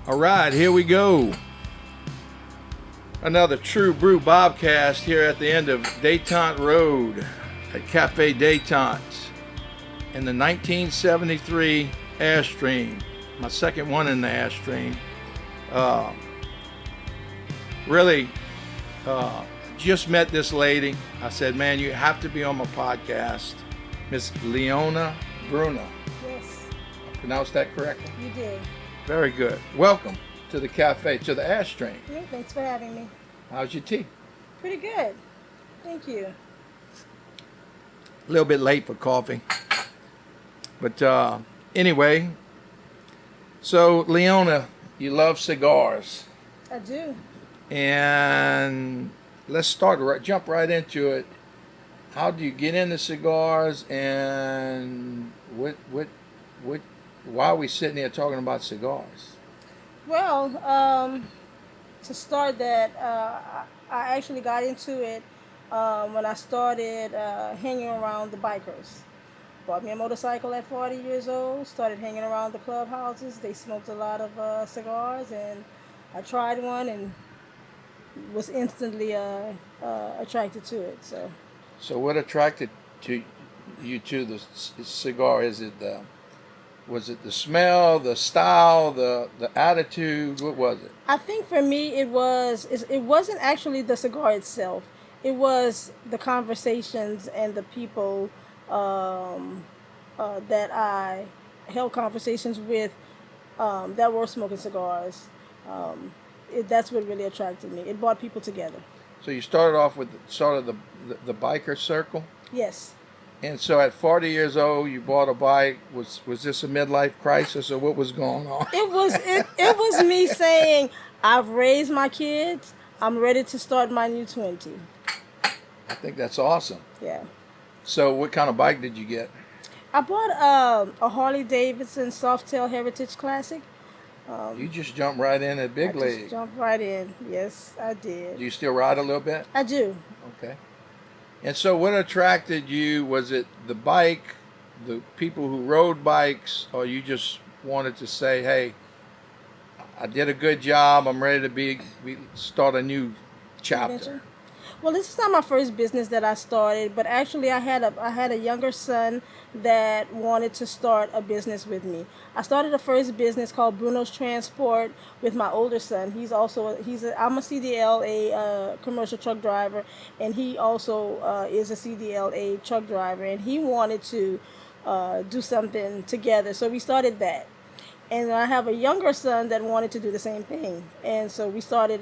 All right, here we go. Another true Brew Bobcast here at the end of Détente Road at Cafe Détente in the 1973 Airstream. My second one in the Airstream. Really, just met this lady. I said, man, you have to be on my podcast. Miss Leona Bruno. Yes. I pronounced that correctly? You did. Very good. Welcome to the cafe, to the Airstream. Yeah, thanks for having me. How's your tea? Pretty good. Thank you. A little bit late for coffee. But anyway, so Leona, you love cigars. I do. And let's jump right into it. How do you get into cigars, and why are we sitting here talking about cigars? Well, to start that, I actually got into it when I started hanging around the bikers. Bought me a motorcycle at 40 years old, started hanging around the clubhouses. They smoked a lot of cigars, and I tried one and was instantly attracted to it. So what attracted you to the cigar? Was it the smell, the style, the attitude? What was it? I think for me it wasn't actually the cigar itself. It was the conversations and the people that I held conversations with that were smoking cigars. That's what really attracted me. It brought people together. So you started off with sort of the biker circle? Yes. And so at 40 years old, you bought a bike. Was this a midlife crisis, or what was going on? It was me saying, I've raised my kids. I'm ready to start my new 20. I think that's awesome. Yeah. So what kind of bike did you get? I bought a Harley Davidson Softail Heritage Classic. You just jumped right in at big league. Just jumped right in. Yes, I did. Do you still ride a little bit? I do. Okay. And so what attracted you? Was it the bike, the people who rode bikes, or you just wanted to say, hey, I did a good job, I'm ready to start a new chapter? Well, this is not my first business that I started, but actually I had a younger son that wanted to start a business with me. I started a first business called Bruno's Transport with my older son. I'm a CDL, a commercial truck driver, and he also is a CDL, a truck driver, and he wanted to do something together. So we started that. And I have a younger son that wanted to do the same thing. And so we started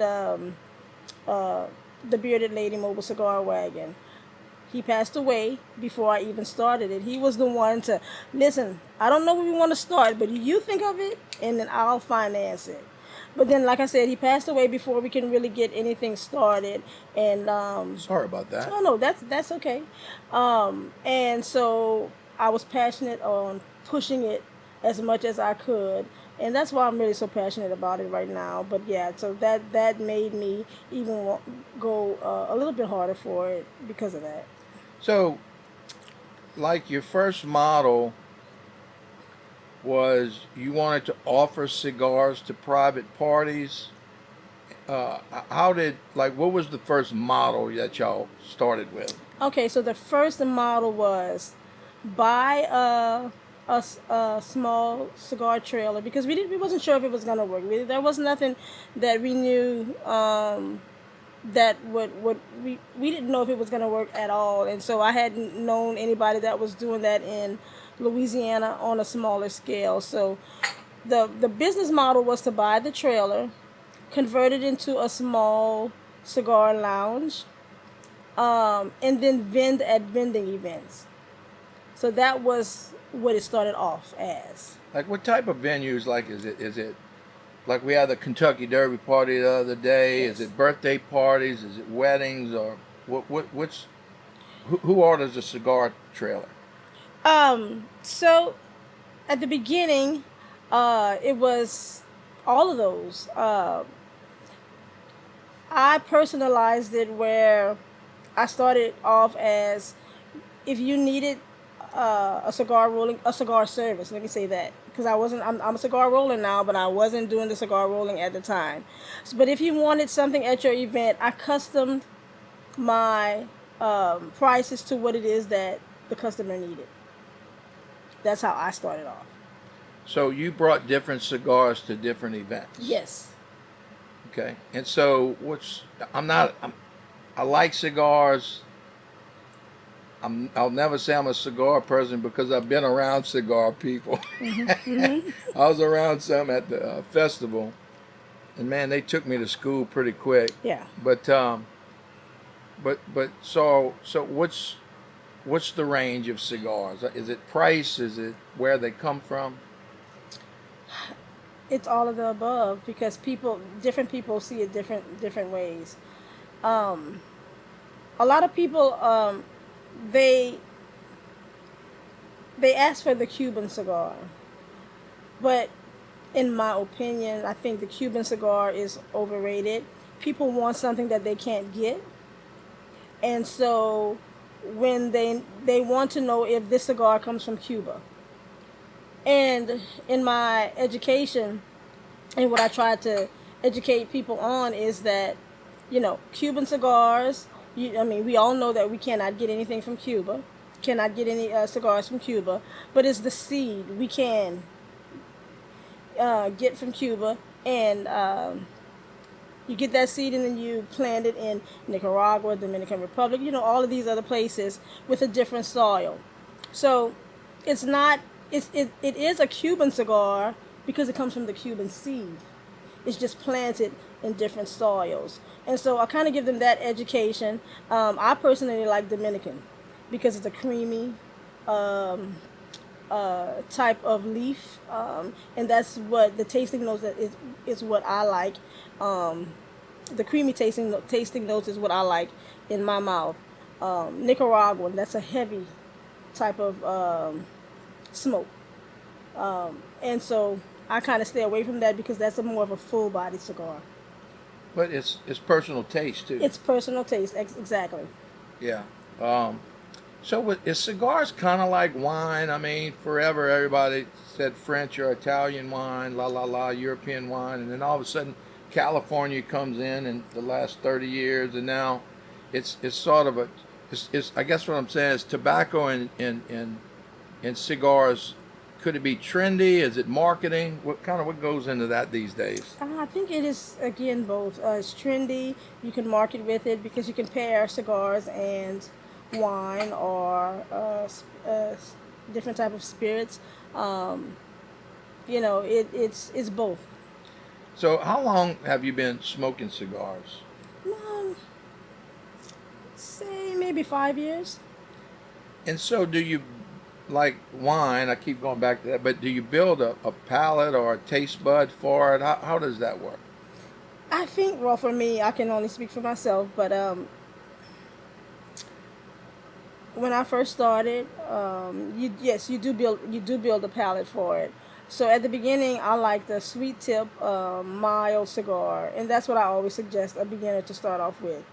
the Bearded Lady Mobile Cigar Wagon. He passed away before I even started it. He was the one to, listen, I don't know where we want to start, but you think of it, and then I'll finance it. But then, like I said, he passed away before we can really get anything started. And sorry about that. Oh, no, that's okay. And so I was passionate on pushing it as much as I could. And that's why I'm really so passionate about it right now. But yeah, so that made me even go a little bit harder for it because of that. So, like your first model was you wanted to offer cigars to private parties. What was the first model that y'all started with? Okay, so the first model was buy a small cigar trailer because we wasn't sure if it was gonna work. There was nothing that we knew that we didn't know if it was gonna work at all, and so I hadn't known anybody that was doing that in Louisiana on a smaller scale. So the business model was to buy the trailer, convert it into a small cigar lounge, and then vend at vending events. So that was what it started off as. Like what type of venues? Like is it like we had the Kentucky Derby party the other day? Yes. Is it birthday parties? Is it weddings? Or who orders a cigar trailer? So at the beginning, it was all of those. I personalized it where I started off as if you needed a cigar service. Let me say that, because I'm a cigar roller now, but I wasn't doing the cigar rolling at the time. But if you wanted something at your event, I customed my prices to what it is that the customer needed. That's how I started off. So you brought different cigars to different events. Yes. Okay. And so I like cigars. I'll never say I'm a cigar person because I've been around cigar people. Mm-hmm. I was around some at the festival, and man, they took me to school pretty quick. Yeah. But what's the range of cigars? Is it price? Is it where they come from? It's all of the above because different people see it different ways. Um, a lot of people, they they ask for the Cuban cigar, but in my opinion, I think the Cuban cigar is overrated. People want something that they can't get, and so when they want to know if this cigar comes from Cuba. And in my education, and what I try to educate people on is that, Cuban cigars. I mean, we all know that we cannot get anything from Cuba, cannot get any cigars from Cuba, but it's the seed we can get from Cuba, and you get that seed and then you plant it in Nicaragua, Dominican Republic, all of these other places with a different soil. So it's not, it is a Cuban cigar because it comes from the Cuban seed. It's just planted in different soils. And so I kind of give them that education. I personally like Dominican because it's a creamy type of leaf, and that's what the tasting notes is what I like. The creamy tasting notes is what I like in my mouth. Nicaraguan, that's a heavy type of smoke, and so I kind of stay away from that because that's more of a full body cigar. But it's personal taste too. It's personal taste, exactly. Yeah. Um, is cigars kind of like wine? I mean, forever everybody said French or Italian wine, la la la, European wine, and then all of a sudden California comes in the last 30 years, and now it's sort of it's I guess what I'm saying is tobacco and cigars. Could it be trendy? Is it marketing? What goes into that these days? I think it is again both. It's trendy. You can market with it because you can pair cigars and wine or different type of spirits. Um, it's both. So, how long have you been smoking cigars? Um, say maybe 5 years. And so, do you like wine? I keep going back to that, but do you build a palate or a taste bud for it? How does that work? I think, well, for me, I can only speak for myself, but when I first started, you do build a palate for it. So at the beginning, I like the sweet tip, mild cigar, and that's what I always suggest a beginner to start off with.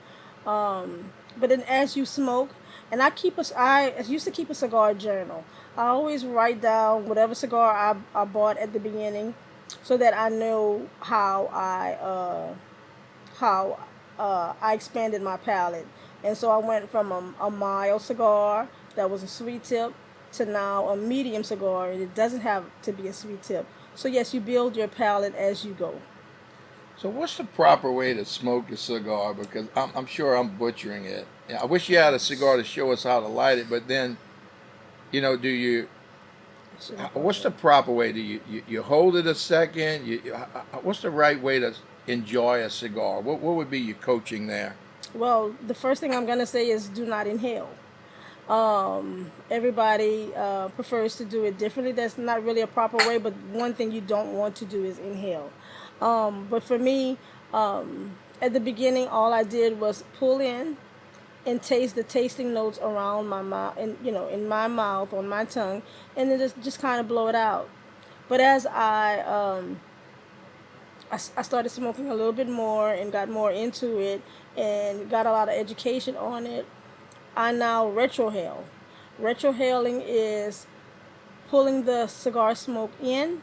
But then as you smoke, and I used to keep a cigar journal. I always write down whatever cigar I bought at the beginning, so that I know how I expanded my palate. And so I went from a mild cigar that was a sweet tip to now a medium cigar, and it doesn't have to be a sweet tip. So yes, you build your palate as you go. So, what's the proper way to smoke a cigar? Because I'm sure I'm butchering it. Yeah, I wish you had a cigar to show us how to light it, but then, do you? What's the proper way? Do you hold it a second? What's the right way to enjoy a cigar? What would be your coaching there? Well, the first thing I'm gonna say is do not inhale. Everybody prefers to do it differently. That's not really a proper way, but one thing you don't want to do is inhale. But for me, at the beginning, all I did was pull in and taste the tasting notes around my mouth, and in my mouth, on my tongue, and then just kind of blow it out. But as I started smoking a little bit more and got more into it and got a lot of education on it, I now retrohale. Retrohaling is pulling the cigar smoke in,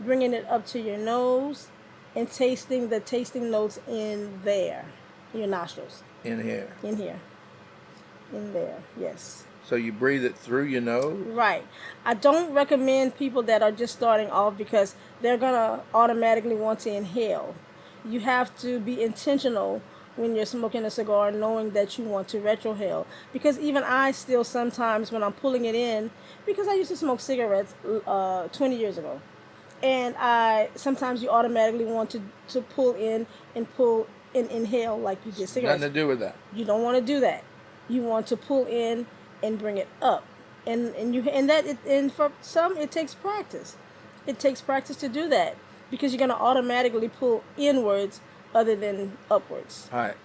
bringing it up to your nose, and tasting the tasting notes in there, your nostrils, In here. in here, in there. Yes. So you breathe it through your nose? Right. I don't recommend people that are just starting off because they're going to automatically want to inhale. You have to be intentional when you're smoking a cigar, knowing that you want to retrohale. Because even I still sometimes, when I'm pulling it in, because I used to smoke cigarettes 20 years ago, and sometimes you automatically want to pull in and pull and inhale like you did cigarettes. Nothing to do with that. You don't want to do that. You want to pull in and bring it up, and for some it takes practice. It takes practice to do that because you're going to automatically pull inwards other than upwards. All right.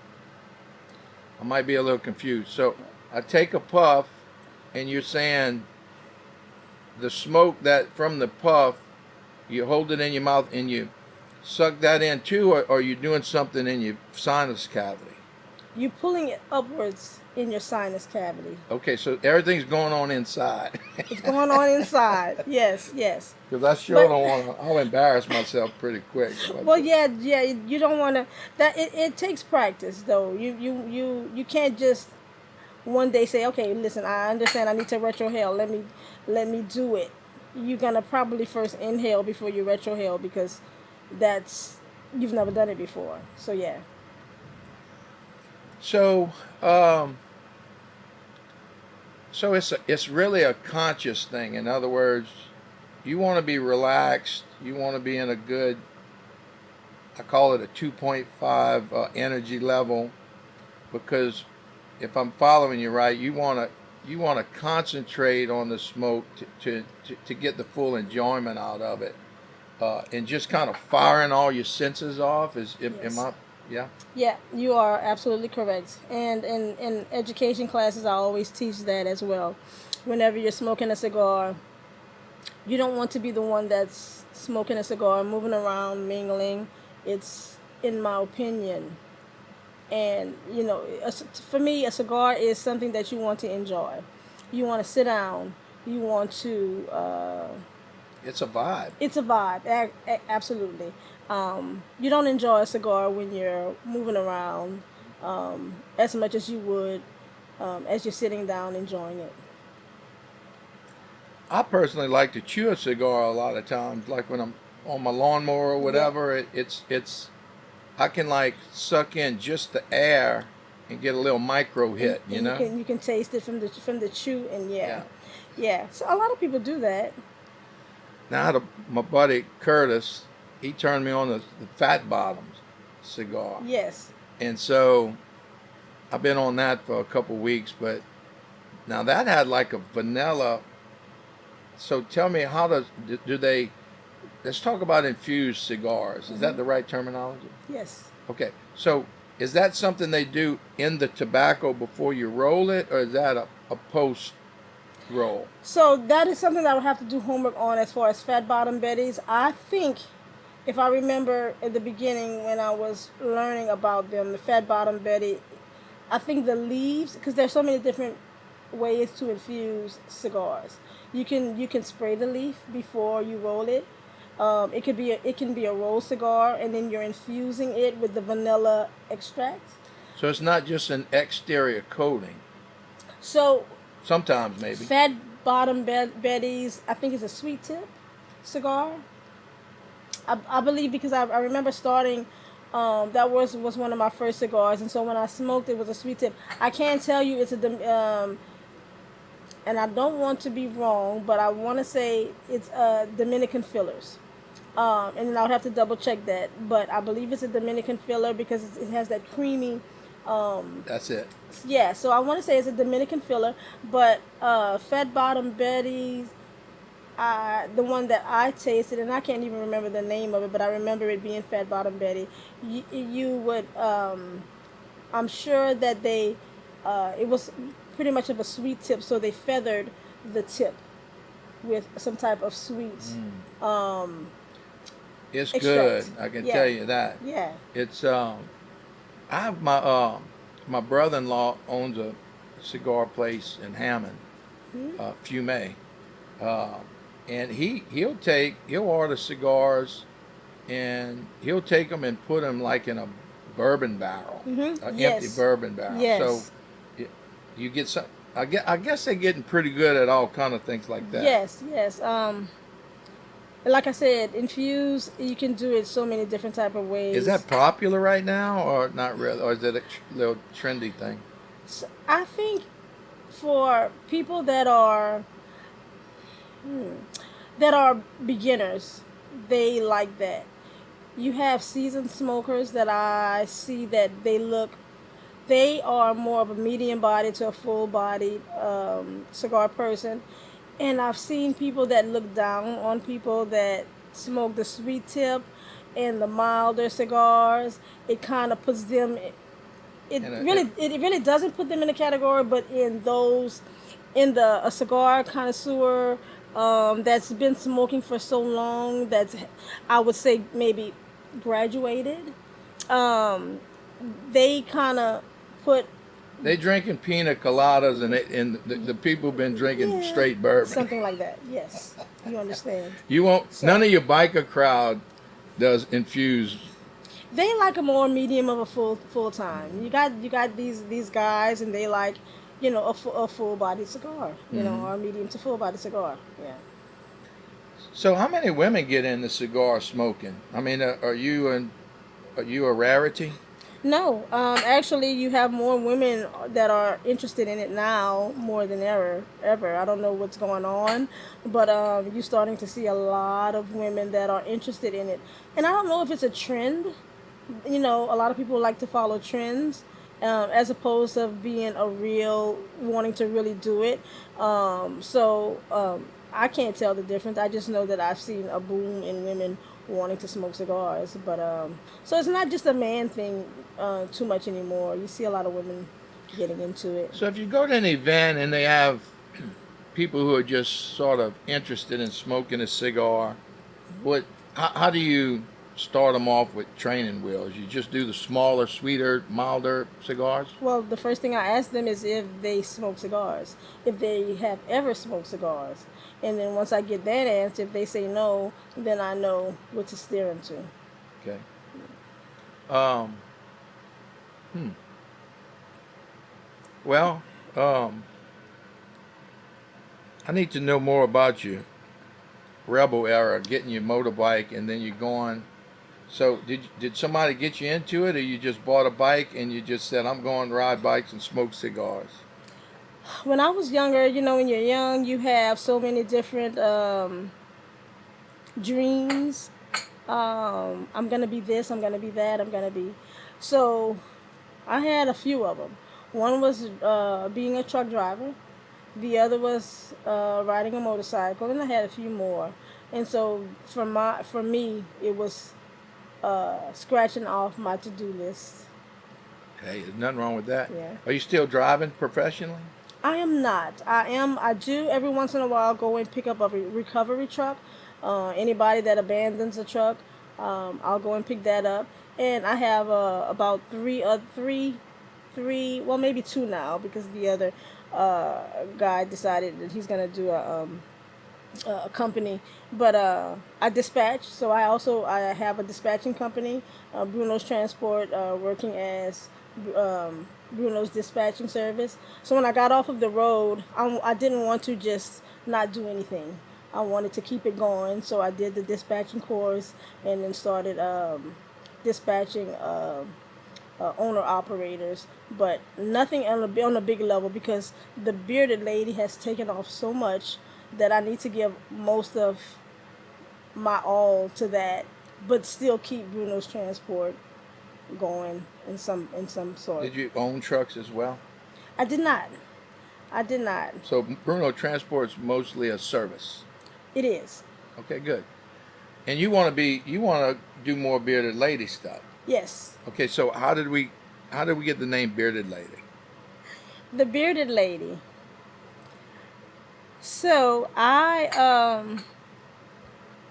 I might be a little confused. So I take a puff, and you're saying the smoke that from the puff, you hold it in your mouth and you suck that in too, or are you doing something in your sinus cavity? You're pulling it upwards in your sinus cavity. Okay, so everything's going on inside. It's going on inside. Yes, yes. Because I sure don't want to. I'll embarrass myself pretty quick. Well, yeah. You don't want to. That it takes practice, though. You can't just one day say, okay, listen, I understand. I need to retrohale. Let me do it. You're gonna probably first inhale before you retrohale because you've never done it before. So yeah. So, so it's really a conscious thing. In other words, you want to be relaxed. You want to be in a good, I call it a 2.5 energy level, because if I'm following you right, you want to concentrate on the smoke to get the full enjoyment out of it, and just kind of firing all your senses off. Yes. Am I? Yeah. Yeah, you are absolutely correct. And in education classes, I always teach that as well. Whenever you're smoking a cigar, you don't want to be the one that's smoking a cigar, moving around, mingling. It's, in my opinion, and for me, a cigar is something that you want to enjoy. You want to sit down. You want to. It's a vibe. It's a vibe, absolutely. You don't enjoy a cigar when you're moving around as much as you would as you're sitting down enjoying it. I personally like to chew a cigar a lot of times, like when I'm on my lawnmower or whatever. Yeah. It's I can like suck in just the air and get a little micro hit, and you can taste it from the chew, and yeah. So a lot of people do that. Now my buddy Curtis, he turned me on the Fat Bottoms cigar. Yes. And so I've been on that for a couple weeks, but now that had like a vanilla. So tell me, how do they? Let's talk about infused cigars. Is that the right terminology? Yes. Okay. So is that something they do in the tobacco before you roll it, or is that a post roll? So that is something that I would have to do homework on as far as Fat Bottom Betties. I think, if I remember at the beginning when I was learning about them, the Fat Bottom Betty, I think the leaves, because there's so many different ways to infuse cigars. You can spray the leaf before you roll it. It can be a roll cigar, and then you're infusing it with the vanilla extract. So it's not just an exterior coating. So sometimes maybe Fat Bottom Betty's, I think, is a sweet tip cigar. I believe, because I remember starting. That was one of my first cigars, and so when I smoked, it was a sweet tip. I can't tell you it's and I don't want to be wrong, but I want to say it's Dominican fillers. And then I would have to double check that, but I believe it's a Dominican filler because it has that creamy. That's it. Yeah, so I want to say it's a Dominican filler, but Fat Bottom Betty's, the one that I tasted, and I can't even remember the name of it, but I remember it being Fat Bottom Betty. You would, I'm sure that it was pretty much of a sweet tip, so they feathered the tip with some type of sweet. It's extract. Good. I can tell you that. Yeah. It's I have my brother-in-law owns a cigar place in Hammond, Fume. and he'll order cigars, and he'll take them and put them like in a bourbon barrel, an empty Yes. bourbon barrel. So Yes. y- you get some. I guess they're getting pretty good at all kind of things like that. Yes. Yes. Like I said, infused, you can do it so many different type of Is ways. that popular right now, or not really, or is it a little trendy thing? So I think for people that are beginners, they like that. You have seasoned smokers that I see that they are more of a medium body to a full bodied cigar person. And I've seen people that look down on people that smoke the sweet tip and the milder cigars. It kind of puts them, it And really it really doesn't put them in a category, but in those, in the a cigar connoisseur that's been smoking for so long, that's, I would say, maybe graduated, um, they kind of put, they drinking pina coladas, and the people been drinking yeah, straight bourbon. something like that. Yes, you understand. You won't. None So of your biker crowd does infused. they like a more medium of a full time. You got these guys, and they like, a full body cigar, Hmm. or a medium to full body cigar. Yeah. So how many women get into cigar smoking? I mean, are you a rarity? No, actually, you have more women that are interested in it now more than ever. Ever. I don't know what's going on, but you're starting to see a lot of women that are interested in it, and I don't know if it's a trend. A lot of people like to follow trends, as opposed to being a real wanting to really do it. I can't tell the difference. I just know that I've seen a boom in women wanting to smoke cigars. But so it's not just a man thing too much anymore. You see a lot of women getting into it. So if you go to an event and they have people who are just sort of interested in smoking a cigar, what? How do you start them off with training wheels? You just do the smaller, sweeter, milder cigars. Well, the first thing I ask them is if they smoke cigars, if they have ever smoked cigars. And then once I get that answer, if they say no, then I know what to steer them to. Okay. Um. Hmm. Well, um, I need to know more about you. Rebel era, getting your motorbike, and then you're going. So did somebody get you into it, or you just bought a bike and you just said, "I'm going to ride bikes and smoke cigars"? When I was younger, when you're young, you have so many different dreams. I'm going to be this, I'm going to be that, I'm going to be. So I had a few of them. One was being a truck driver. The other was riding a motorcycle, and I had a few more. And so for me, it was scratching off my to-do list. Okay, there's nothing wrong with that. Yeah. Are you still driving professionally? I am not. I do every once in a while go and pick up a recovery truck. Anybody that abandons a truck, I'll go and pick that up. And I have about three, well, maybe two now, because the other guy decided that he's gonna do a company. But I dispatch, so I have a dispatching company, Bruno's Transport, working as Bruno's dispatching service. So when I got off of the road, I didn't want to just not do anything. I wanted to keep it going, so I did the dispatching course and then started dispatching owner operators, but nothing on a big level, because the bearded lady has taken off so much that I need to give most of my all to that, but still keep Bruno's Transport going in some sort. Did you own trucks as well? I did not. I did not. So Bruno Transport's mostly a service. It is. Okay, good. And you want to do more bearded lady stuff. Yes. Okay, so how did we get the name bearded lady? The bearded lady. So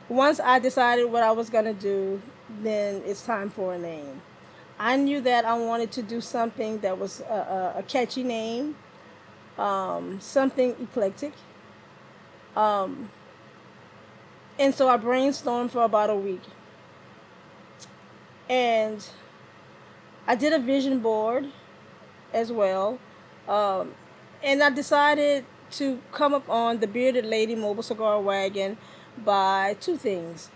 once I decided what I was gonna do, then it's time for a name. I knew that I wanted to do something that was a catchy name, something eclectic, And so I brainstormed for about a week. And I did a vision board as well. Um, and I decided to come up on the Bearded Lady Mobile Cigar Wagon by two things.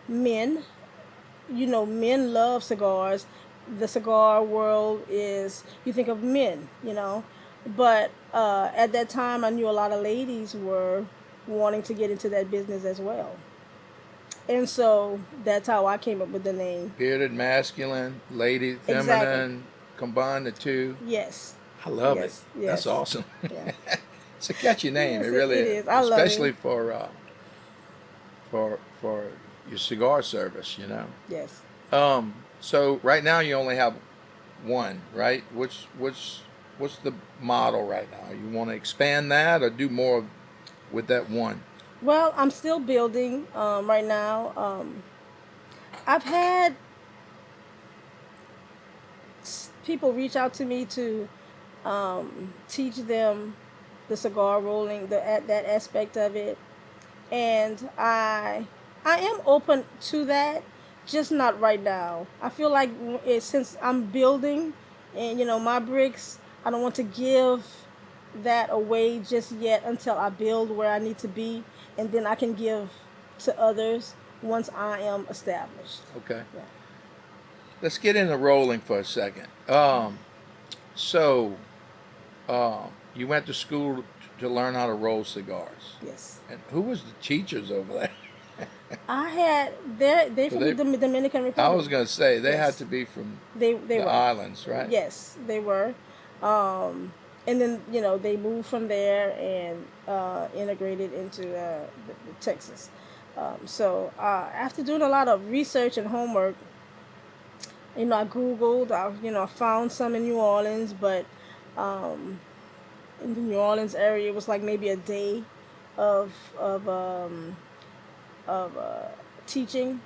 Men, men love cigars. The cigar world is, you think of men. But at that time, I knew a lot of ladies were wanting to get into that business as well. And so that's how I came up with the name. Bearded, masculine, lady, Exactly. feminine, combine the two. Yes. I love it. Yes. That's Yes. awesome. Yeah. It's a catchy name. It Yes, really it is, is. I love especially it. for your cigar service. Yes. So right now you only have one, right? What's the model right now? You want to expand that or do more with that one? Well, I'm still building right now. I've had people reach out to me to teach them the cigar rolling, that aspect of it, and I am open to that, just not right now. I feel like since I'm building, and my bricks, I don't want to give that away just yet until I build where I need to be, and then I can give to others once I am established. Okay. Yeah. Let's get into rolling for a second. So you went to school to learn how to roll cigars. Yes. And who was the teachers over there? I had they So from the Dominican I Republic. was going to say they had Yes. to be from They the were. islands, right? Yes, they were. And then they moved from there and integrated into the Texas. So after doing a lot of research and homework, I Googled. I found some in New Orleans, but in the New Orleans area, it was like maybe a day of of um, of teaching.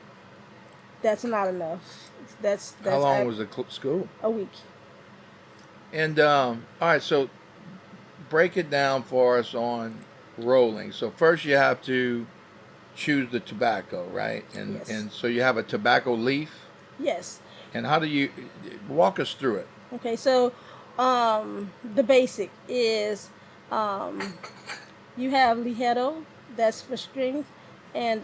That's not enough. How That's long was the school? a week. And all right, so break it down for us on rolling. So first you have to choose the tobacco, right? And Yes. so you have a tobacco leaf. Yes. And how do you walk us through it? Okay. So the basic is you have Ligero, that's for strength, and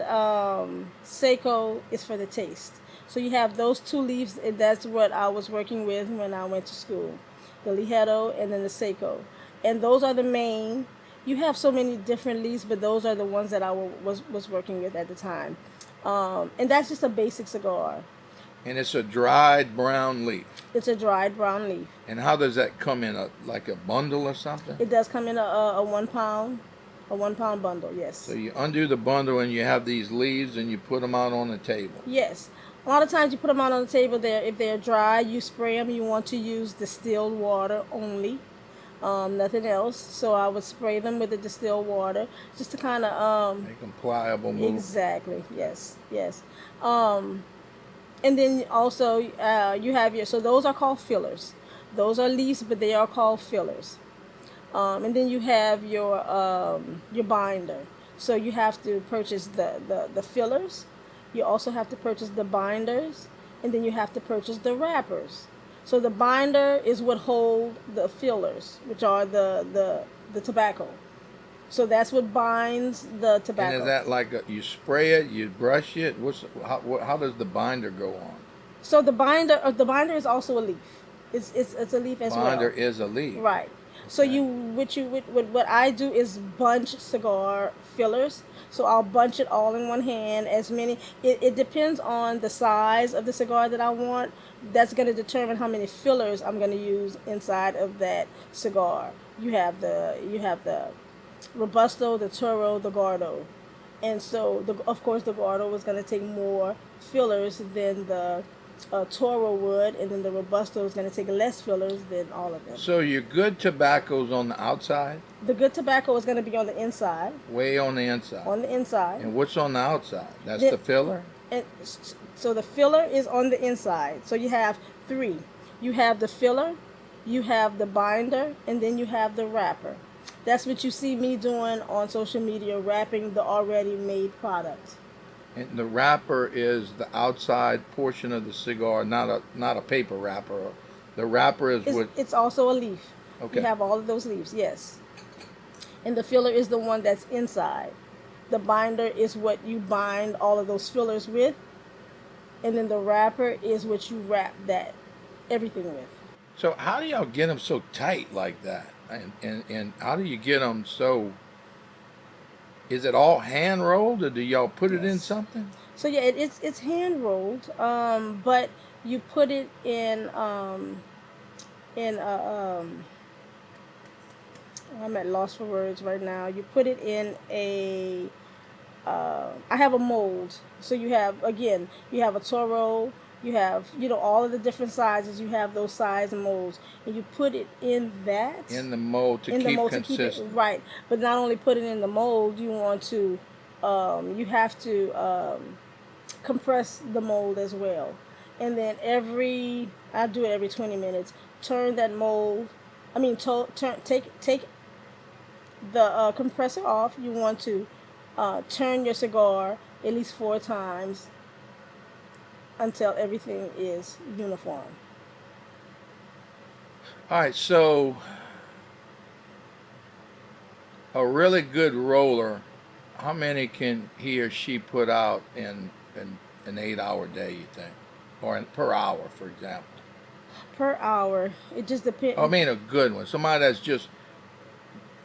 Seco is for the taste. So you have those two leaves, and that's what I was working with when I went to school, the Ligero and then the Seco, and those are the main. You have so many different leaves, but those are the ones that I was working with at the time, and that's just a basic cigar. And it's a dried brown leaf. It's a dried brown leaf. And how does that come in like a bundle or something? It does come in a 1 pound, a 1 pound bundle. Yes. So you undo the bundle and you have these leaves and you put them out on the table. Yes. A lot of times you put them out on the table there. If they're dry, you spray them. You want to use distilled water only, nothing else. So I would spray them with the distilled water just to kind of Make them pliable, move. exactly. Yes. Yes. And then also you have so those are called fillers. Those are leaves, but they are called fillers. And then you have your binder. So you have to purchase the fillers. You also have to purchase the binders, and then you have to purchase the wrappers. So the binder is what hold the fillers, which are the tobacco. So that's what binds the tobacco. And is that like you spray it, you brush it? How does the binder go on? So the binder is also a leaf. It's a leaf as well. Binder is a leaf. Right. So Okay. what I do is bunch cigar fillers. So I'll bunch it all in one hand. As many. It depends on the size of the cigar that I want. That's going to determine how many fillers I'm going to use inside of that cigar. You have the Robusto, the Toro, the Gordo, and so of course the Gordo is going to take more fillers than the Toro would, and then the Robusto is going to take less fillers than all of them. So your good tobacco's on the outside, The good tobacco is going to be on the inside. way on the inside. On the inside. And what's on the outside? That's Then- the filler? And so the filler is on the inside. So you have three. You have the filler, you have the binder, and then you have the wrapper. That's what you see me doing on social media, wrapping the already made product. And the wrapper is the outside portion of the cigar, not a paper wrapper. The wrapper is It's, what. it's also a leaf. You Okay. have all of those leaves, yes. And the filler is the one that's inside. The binder is what you bind all of those fillers with, and then the wrapper is what you wrap that everything with. So how do y'all get them so tight like that? And how do you get them so? Is it all hand rolled, or do y'all put it in Yes. something? So yeah, it's hand rolled, but you put it in a I'm at loss for words right now. You put it in a I have a mold. So you have, again, you have a Toro, you have, all of the different sizes. You have those size molds, and you put it in that, In the mold to in the keep mold to keep it consistent. right. But not only put it in the mold, you have to compress the mold as well. And then I do it every 20 minutes. Turn that mold. I mean, take the compressor off. You want to turn your cigar at least 4 times until everything is uniform. All right, so a really good roller, how many can he or she put out in an 8 hour day, you think? Or per hour, for example? Per hour, it just I depends. mean, a good one. Somebody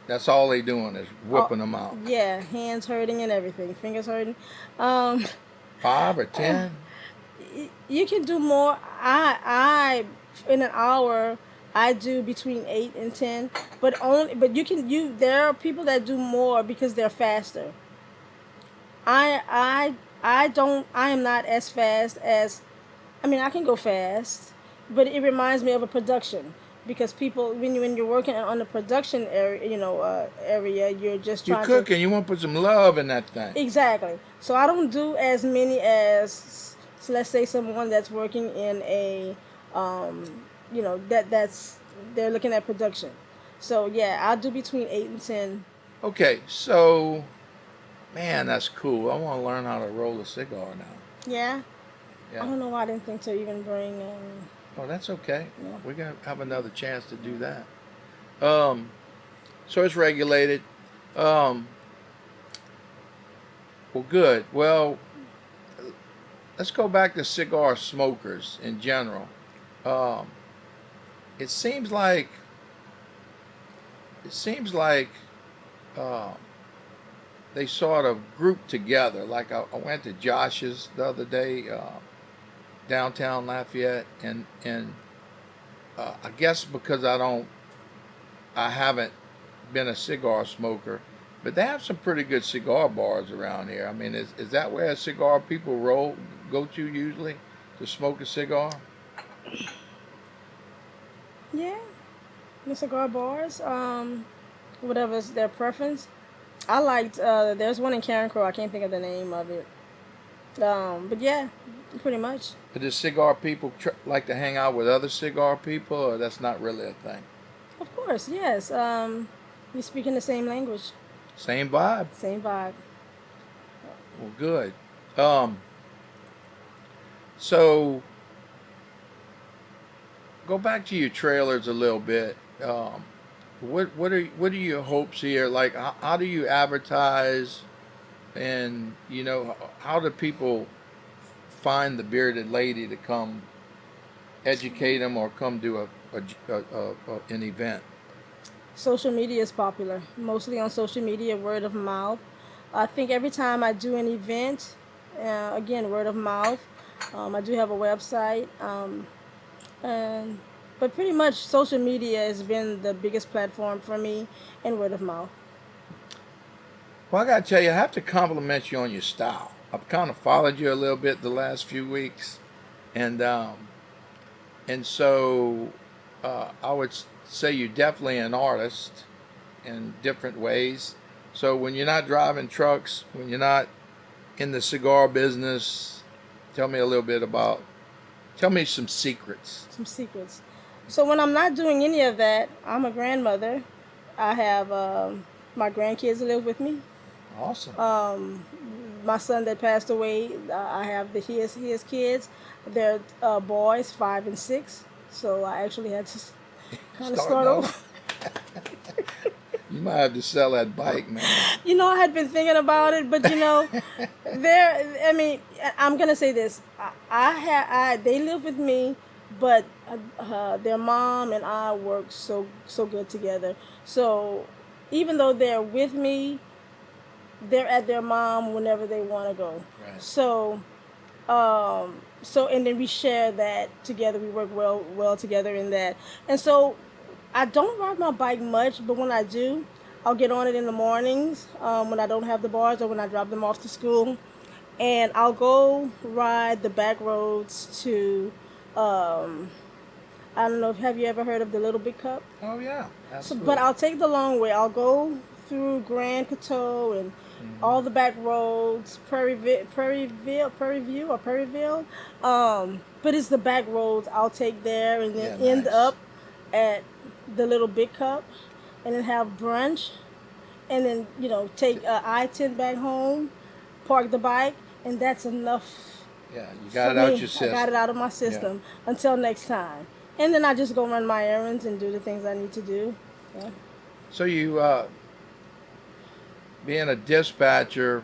that's all they doing is whooping them out. Yeah, hands hurting and everything, fingers hurting. Um, 5 or 10? you can do more. In an hour, I do between 8 and 10, but there are people that do more because they're faster. I I I don't I am not as fast as, I mean, I can go fast, but it reminds me of a production, because people, when you're working on the production area, you're just You trying to. cooking, you want to put some love in that thing. Exactly. So I don't do as many as, so let's say, someone that's working in a, that's they're looking at production. So yeah, I'll do between 8 and 10. Okay, so, man, that's cool. I want to learn how to roll a cigar now. Yeah. I Yeah. don't know why I didn't think to even bring. Oh, that's okay. Yeah. We're going to have another chance to do that. Um, so it's regulated. Um, well, good. Well, let's go back to cigar smokers in general. Um, it seems like it seems like uh, they sort of group together. Like I went to Josh's the other day, downtown Lafayette, and I guess because I haven't been a cigar smoker, but they have some pretty good cigar bars around here. I mean, is that where cigar people go to usually to smoke a cigar? Yeah. The cigar bars. Whatever's their preference. I liked. There's one in Karen Crow. I can't think of the name of it. But yeah, pretty much. But does cigar people like to hang out with other cigar people, or that's not really a thing? Of course, yes. You speaking the same language, Same vibe. same vibe. Well, good. Um, so go back to your trailers a little bit. What are your hopes here? Like, how do you advertise, and how do people find the bearded lady to come educate them or come do an event? Social media is popular, mostly on social media, word of mouth. I think every time I do an event, again, word of mouth. I do have a website, and but pretty much social media has been the biggest platform for me, and word of mouth. Well, I gotta tell you, I have to compliment you on your style. I've kind of followed you a little bit the last few weeks, and so I would say you're definitely an artist in different ways. So when you're not driving trucks, when you're not in the cigar business, tell me a little bit about. Tell me some secrets. Some secrets. So when I'm not doing any of that, I'm a grandmother. I have my grandkids live with me. Awesome. My son that passed away, I have his kids. They're boys, 5 and 6. So I actually had to kind of Starting start over. over. You might have to sell that bike, man. I had been thinking about it, but there. I mean, I'm gonna say this. They live with me, but their mom and I work so good together. So even though they're with me, they're at their mom whenever they want to go. Right. So and then we share that together. We work well together in that. And so I don't ride my bike much, but when I do, I'll get on it in the mornings when I don't have the bars or when I drop them off to school, and I'll go ride the back roads to. I don't know. Have you ever heard of the Little Big Cup? Oh yeah, So, absolutely. but I'll take the long way. I'll go through Grand Coteau and all the back roads, Prairieville or Prairieville. But it's the back roads I'll take there and then Yeah, end nice. up at the Little Big Cup and then have brunch and then, take I-10 back home, park the bike, and that's enough Yeah, you for got it out me. your I got system. it out of my Yeah. system until next time. And then I just go run my errands and do the things I need to do. Yeah. So you, being a dispatcher,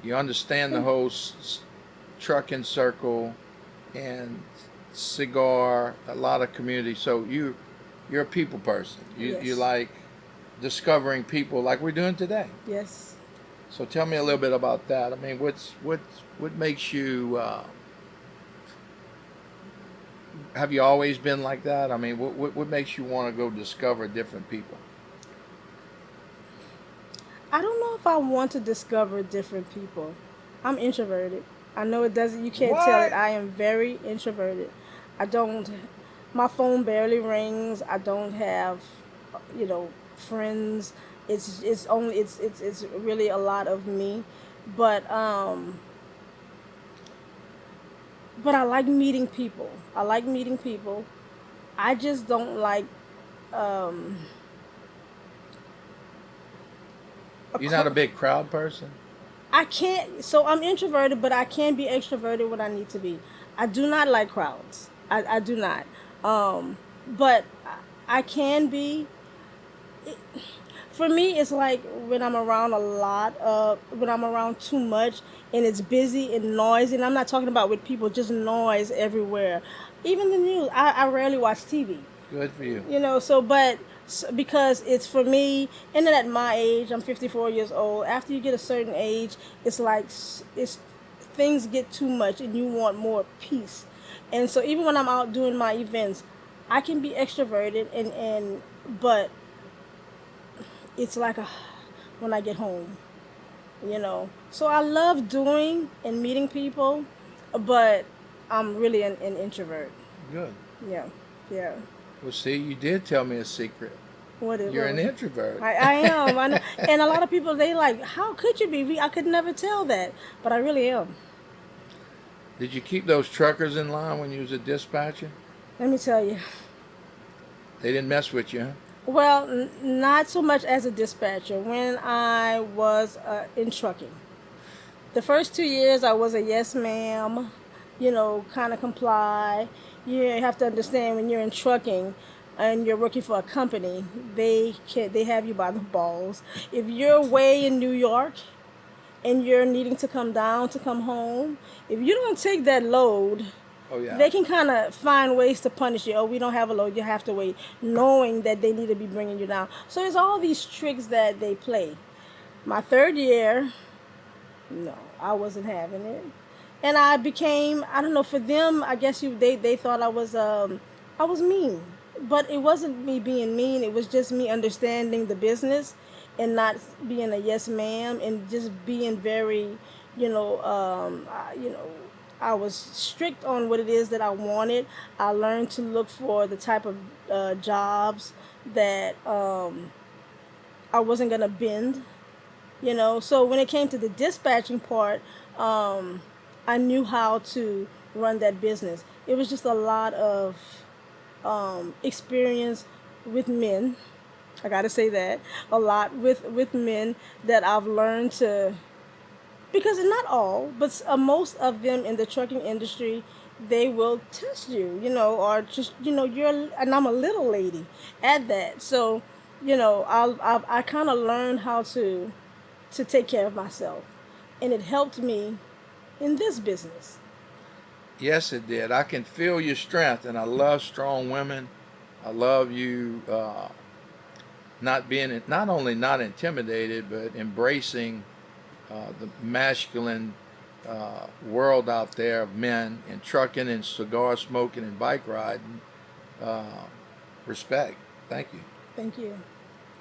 you understand the whole trucking circle and cigar, a lot of community. So you're a people person. You Yes. like discovering people like we're doing today. Yes. So tell me a little bit about that. I mean, what makes you? Have you always been like that? I mean, what makes you want to go discover different people? I don't know if I want to discover different people. I'm introverted. I know it doesn't, you can't tell it. What? I am very introverted. I don't, my phone barely rings. I don't have, friends. It's really a lot of me. But, um, but I like meeting people. I like meeting people. I just don't like, um, a You're not a co- big crowd person. I can't. So I'm introverted, but I can be extroverted when I need to be. I do not like crowds. I do not. But I can be. For me, it's like when I'm around a lot of, when I'm around too much and it's busy and noisy. And I'm not talking about with people, just noise everywhere. Even the news. I rarely watch TV. Good for you. Because it's for me, and then at my age, I'm 54 years old. After you get a certain age, it's like it's things get too much and you want more peace. And so even when I'm out doing my events, I can be extroverted and but it's like when I get home. So I love doing and meeting people, but I'm really an introvert. Good. Yeah, yeah. Well, see, you did tell me a secret. You're What an was it? introvert. I am. I know. And a lot of people, they like, how could you be? I could never tell that, but I really am. Did you keep those truckers in line when you was a dispatcher? Let me tell you. They didn't mess with you, huh? Well, not so much as a dispatcher. When I was in trucking, the first 2 years I was a yes ma'am, kind of comply. You have to understand when you're in trucking and you're working for a company, they have you by the balls. If you're way in New York and you're needing to come down to come home, if you don't take that load, Oh yeah. they can kind of find ways to punish you. Oh, we don't have a load, you have to wait, knowing that they need to be bringing you down. So there's all these tricks that they play. My third year, no, I wasn't having it, and I became, I don't know, for them, I guess they thought I was mean, but it wasn't me being mean. It was just me understanding the business and not being a yes ma'am and just being very, you know, I was strict on what it is that I wanted. I learned to look for the type of jobs that I wasn't gonna bend. So when it came to the dispatching part, I knew how to run that business. It was just a lot of experience with men. I got to say that a lot with men that I've learned to, because not all, but most of them in the trucking industry, they will test you, or just, and I'm a little lady at that. So, I kind of learned how to take care of myself, and it helped me in this business. Yes, it did. I can feel your strength, and I love strong women. I love you not being not only not intimidated, but embracing the masculine world out there of men in trucking and cigar smoking and bike riding. Uh, Respect. Thank you. Thank you.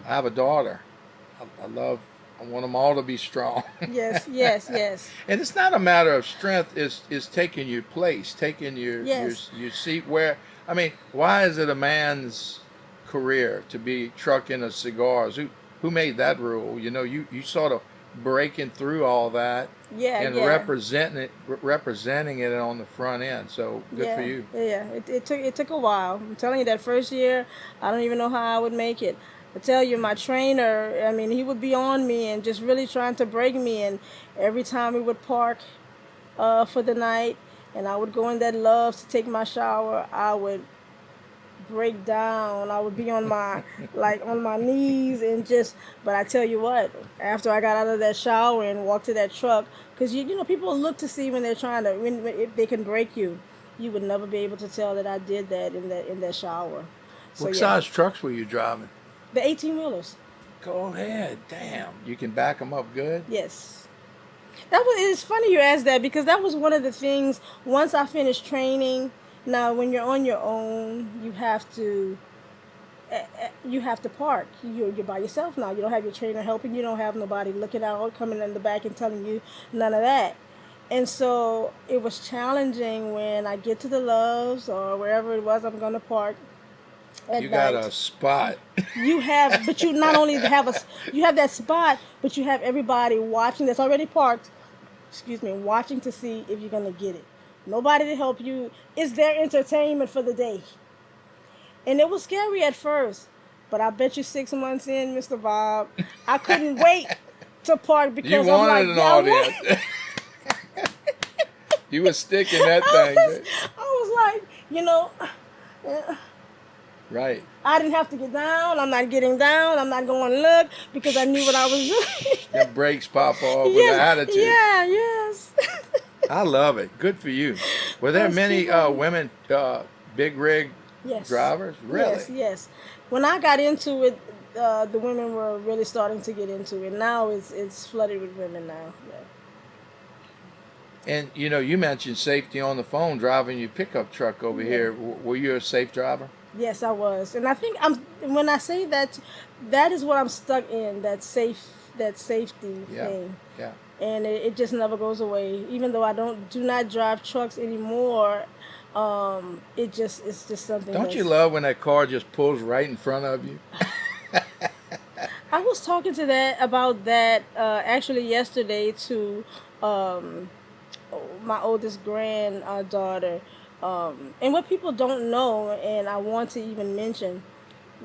I have a daughter. I love. I want them all to be strong. Yes, yes, yes, And it's not a matter of strength. Is taking your place, taking yes. your seat. Where I mean, why is it a man's career to be trucking a cigars? Who made that rule? You sort of breaking through all that Yeah, and yeah. representing it on the front end. So good for Yeah, you. yeah. It took a while. I'm telling you, that first year, I don't even know how I would make it. I tell you, my trainer, I mean, he would be on me and just really trying to break me. And every time we would park for the night, and I would go in that Love's to take my shower, I would break down. I would be on my on my knees and just. But I tell you what, after I got out of that shower and walked to that truck, because people look to see when they're trying to if they can break you. You would never be able to tell that I did that in that shower. So What yeah, size trucks were you driving? the 18 wheelers. Go ahead. Damn. You can back them up good. Yes. It's funny you asked that, because that was one of the things. Once I finished training, now when you're on your own, you have to park. You're by yourself now. You don't have your trainer helping. You don't have nobody looking out, coming in the back and telling you none of that. And so it was challenging when I get to the Loves or wherever it was I'm going to park at You got night. a spot. But you not only you have that spot, but you have everybody watching that's already parked. Excuse me, watching to see if you're going to get it. Nobody to help you. It's their entertainment for the day. And it was scary at first, but I bet you 6 months in, Mr. Bob, I couldn't wait to park, You because I'm like, wanted an yeah, I want. audience. You were sticking that I thing. was, I was like, Right. I didn't have to get down. I'm not getting down. I'm not going to look, because I knew what I was doing. Them brakes pop off with an Yes, attitude. yeah, yes. I love it. Good for you. Were there That's too many funny. women big rig Yes. drivers? Really? Yes, yes. When I got into it, the women were really starting to get into it. Now it's flooded with women now. Yeah. And you mentioned safety on the phone driving your pickup truck over Yeah. here. Were you a safe driver? Yes, I was, and I think When I say that, that is what I'm stuck in. That safety Yeah. thing, Yeah. and it just never goes away. Even though I do not drive trucks anymore, it's just something. Don't you love when that car just pulls right in front of you? I was talking about that actually yesterday to um, my oldest granddaughter. And what people don't know, and I want to even mention,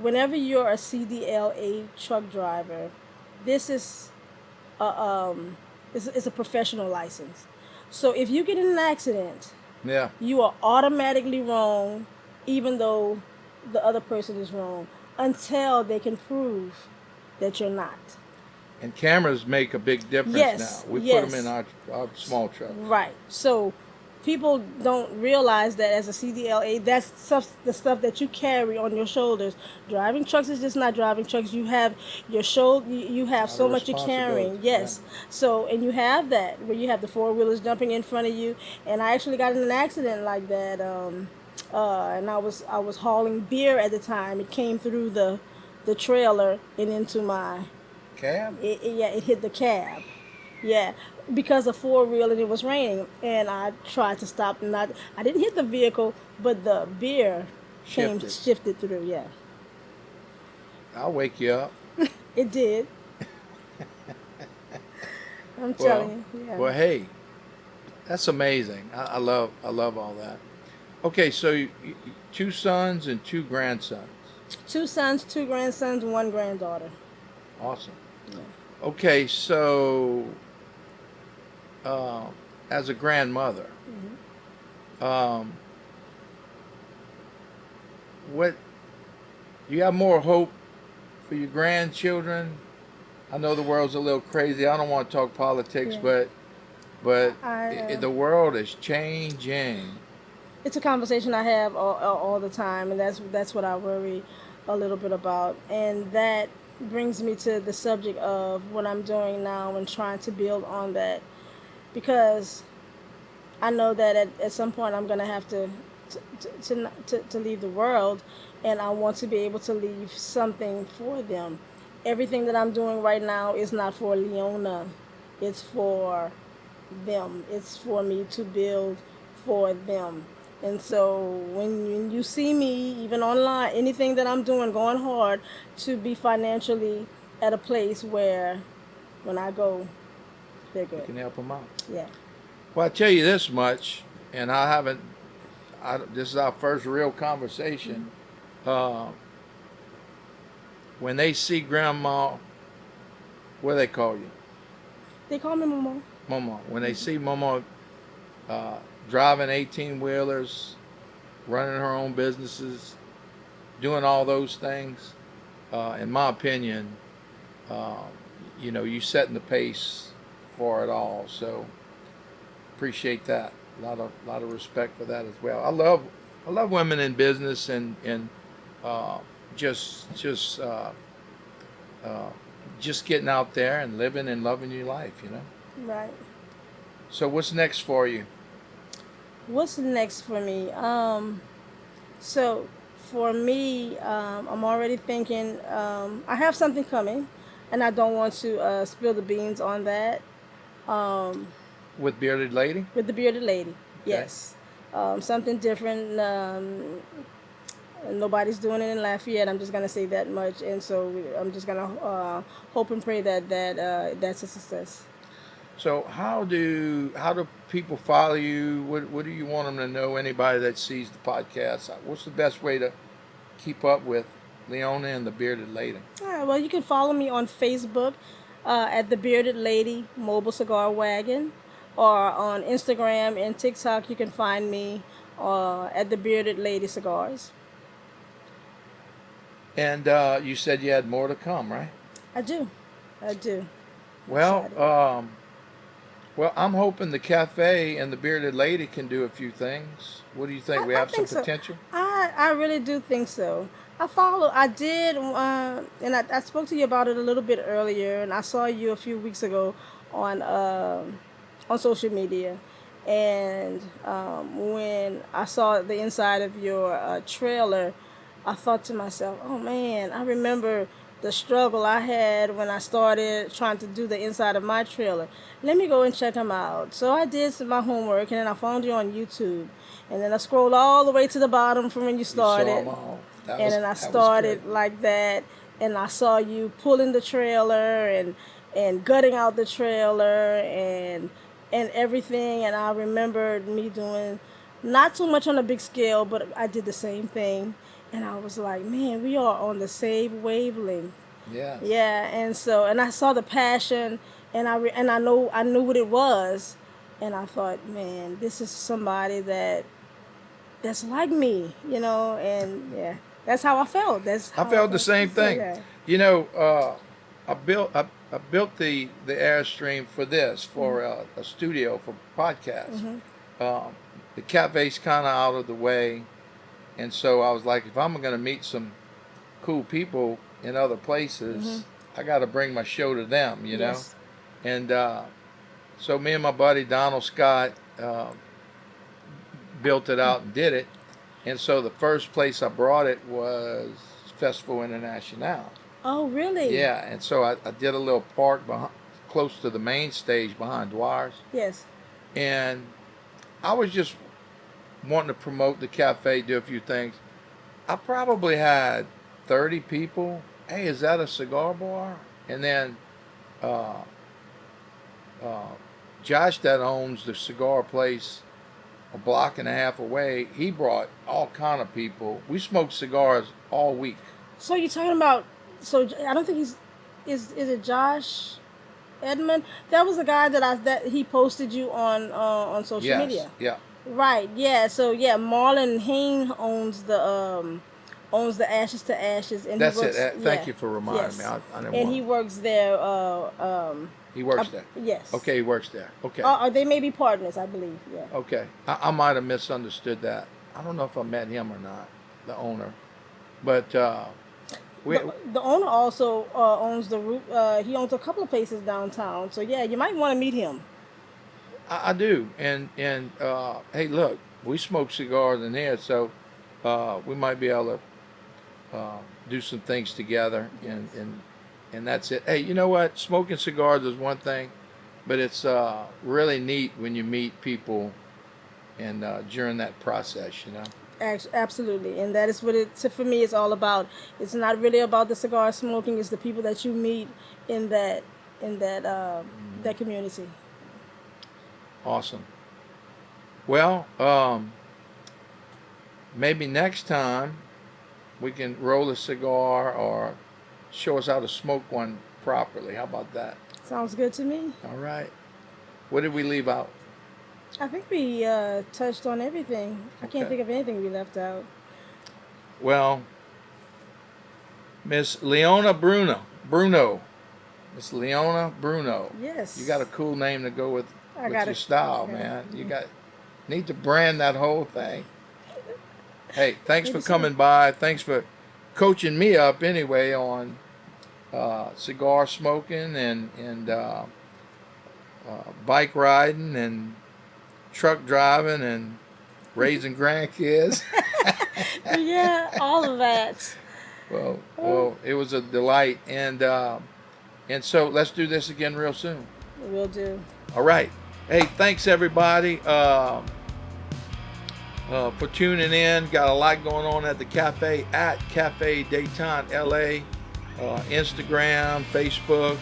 whenever you're a CDLA truck driver, this is it's a professional license. So if you get in an accident, Yeah. you are automatically wrong, even though the other person is wrong, until they can prove that you're not. And cameras make a big difference Yes, now. We put yes. them in our small trucks. Right. So people don't realize that as a CDLA, that's the stuff that you carry on your shoulders. Driving trucks is just not driving trucks. You have your shoulder. You have A lot so of much you're carrying. responsibility. Yes. So and you have that where you have the four wheelers jumping in front of you. And I actually got in an accident like that. And I was hauling beer at the time. It came through the trailer and into my. Cab? It hit the cab. Yeah, because of four wheel and it was raining, and I tried to stop, and I didn't hit the vehicle, but the beer shifted through. Yeah, I'll wake you up. it did. I'm Well, telling you. Yeah. well, hey, that's amazing. I love all that. Okay, so two sons and two grandsons. 2 sons, 2 grandsons, 1 granddaughter. Awesome. Yeah. Okay, so uh, as a grandmother, um, what you have more hope for your grandchildren? I know the world's a little crazy. I don't want to talk politics, Yeah. but I the world is changing. It's a conversation I have all the time, and that's what I worry a little bit about, and that brings me to the subject of what I'm doing now and trying to build on that, because I know that at some point I'm gonna have to leave the world, and I want to be able to leave something for them. Everything that I'm doing right now is not for Leona, it's for them. It's for me to build for them. And so when you see me, even online, anything that I'm doing, going hard to be financially at a place where when I go, they're You good. can help them out. Yeah. Well, I tell you this much, and I haven't. This is our first real conversation. Uh, when they see grandma, what do they call you? They call me Mama. Mama. When they see Mama uh, driving 18 wheelers, running her own businesses, doing all those things, in my opinion, uh, you setting the pace for it all. So appreciate that. A lot of respect for that as well. I love women in business and uh, just uh, just getting out there and living and loving your life. Right. So what's next for you? What's next for me? So for me, I'm already thinking. I have something coming, and I don't want to spill the beans on that. Um, With Bearded Lady? with the bearded lady, Okay. yes, something different. Nobody's doing it in Lafayette. I'm just gonna say that much, and so I'm just gonna hope and pray that's a success. So how do people follow you? What do you want them to know? Anybody that sees the podcast, what's the best way to keep up with Leona and the Bearded Lady? All right, well, you can follow me on Facebook at the Bearded Lady Mobile Cigar Wagon, or on Instagram and TikTok. You can find me at the Bearded Lady Cigars. And you said you had more to come, right? I do, I do. I'm Well, excited. well, I'm hoping the cafe and the Bearded Lady can do a few things. What do you think? We I have some think so. potential. I really do think so. I did, and I spoke to you about it a little bit earlier, and I saw you a few weeks ago on on social media, and when I saw the inside of your trailer, I thought to myself, oh man, I remember the struggle I had when I started trying to do the inside of my trailer. Let me go and check them out. So I did some my homework, and then I found you on YouTube, and then I scrolled all the way to the bottom from when you You saw them started, all. That and was then I that was great. started like that, and I saw you pulling the trailer and gutting out the trailer and everything, and I remembered me doing not too much on a big scale, but I did the same thing, and I was like, man, we are on the same wavelength. Yes. Yeah, and so and I saw the passion, and I knew what it was, and I thought, man, this is somebody that's like me, and yeah, that's how I felt. That's I how I felt the felt. same So thing. yeah. You know, I built the Airstream for this for a studio for podcasts. Um, the cafe's kind of out of the way, and so I was like, if I'm going to meet some cool people in other places, I got to bring my show to them. Yes. And so me and my buddy Donald Scott built it out and did it. And so the first place I brought it was Festival International. Oh, really? Yeah, and so I did a little park close to the main stage behind Dwyer's. Yes. And I was just wanting to promote the cafe, do a few things. I probably had 30 people. Hey, is that a cigar bar? And then uh, uh, Josh, that owns the cigar place a block and a half away, he brought all kind of people. We smoked cigars all week. So you're talking about? So I don't think he's. Is it Josh Edmond? That was the guy that he posted you on social Yes. media. Yeah. Right. Yeah. So yeah, Marlon Hain owns the Ashes to Ashes, and he That's it. works. Thank Yeah. you for reminding me. Yes. I didn't And want he to. works there. He works there. Yes. Okay, he works there. Okay. They may be partners, I believe. Yeah. Okay. I might have misunderstood that. I don't know if I met him or not, the owner. But we, The owner also owns the root. He owns a couple of places downtown. So yeah, you might want to meet him. I do. And hey, look, we smoke cigars in here, so we might be able to do some things together. And that's it. Hey, you know what? Smoking cigars is one thing, but it's really neat when you meet people and during that process, you know. Absolutely, and that is what for me it's all about. It's not really about the cigar smoking; it's the people that you meet in that community. Awesome. Well, maybe next time we can roll a cigar or show us how to smoke one properly. How about that? Sounds good to me. All right. What did we leave out? I think we touched on everything. I can't Okay. think of anything we left out. Well, Miss Leona Bruno. Miss Leona Bruno. Yes. You got a cool name to go with I got your it. style, man. You need to brand that whole thing. Hey, thanks for Maybe so. coming by. Thanks for coaching me up anyway on cigar smoking and bike riding and truck driving and raising grandkids. Yeah, all of that. Well, it was a delight, and so let's do this again real soon. We'll do. All right. Hey, thanks everybody for tuning in. Got a lot going on at the cafe at Cafe Dayton LA, Instagram, Facebook,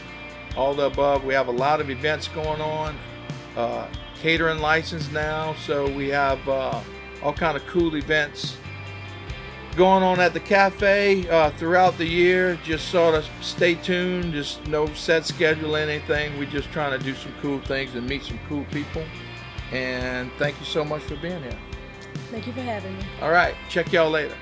all the above. We have a lot of events going on. Catering license now, so we have all kind of cool events going on at the cafe throughout the year. Just sort of stay tuned. Just no set schedule, anything. We're just trying to do some cool things and meet some cool people. And thank you so much for being here. Thank you for having me. All right, check y'all later.